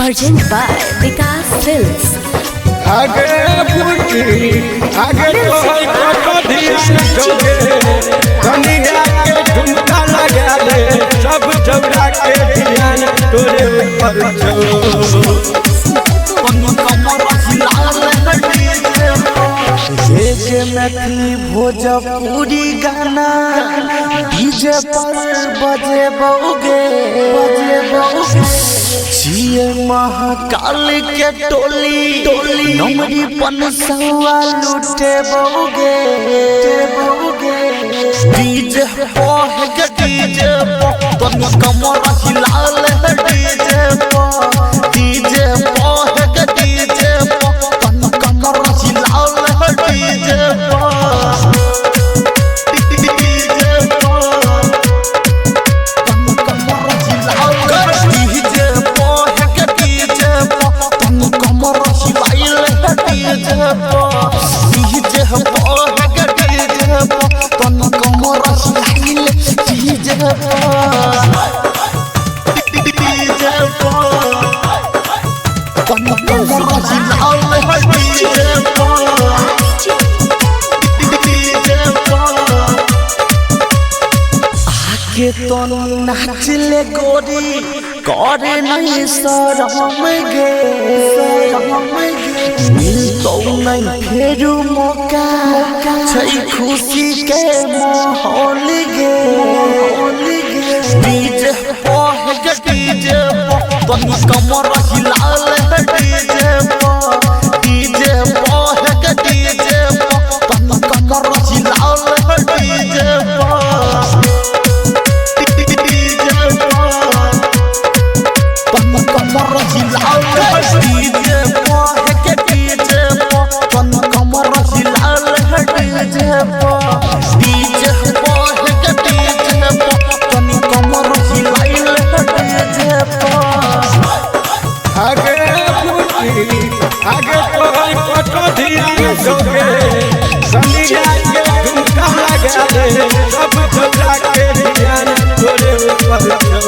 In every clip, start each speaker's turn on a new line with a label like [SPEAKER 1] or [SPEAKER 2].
[SPEAKER 1] Present by Vikas Films.
[SPEAKER 2] आगे बुटी आगे कोई को ध्यान दोगे कन्हैया के झुमका लगा ले सब जौरा के ध्यान तोरे ऊपर छो
[SPEAKER 3] ये मैथिली भोजपुरी गाना डीजे पर बजे बउगे जिए महाकाल के टोली नमरी पनसवा लूटे बउगे डीजे पोह के डीजे तन कमर हिलाल है डीजे पोह के डीजे तन कमर हिलाल है डीजे के तो नाच ले गोरी करे नहीं शरम गे मिलतो नहीं फेरू मौका छै खुशी के माहौल गे डीजे पोह के डीजे तन कमर हिलाल है डीजे पोह के डीजे तन कमर हिलाल है डीजे
[SPEAKER 2] आगे कोई को ध्यान दोगे कन्हैया के झुमका लगा ले सब जौरा के ध्यान तोरे ऊपर छो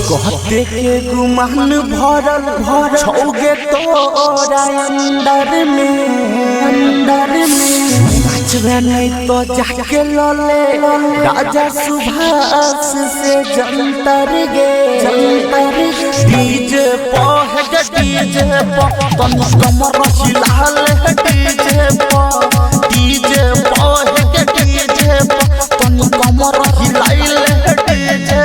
[SPEAKER 3] कहते के गुमान भरल छौगे तोरा अंदर में नाचबे नहीं तो जाके लले राजा सुभाष से जंतर गे डीजे पोह के डीजे तन कमर हिलाल है डीजे पोह के डीजे तन कमर हिलाइल है डीजे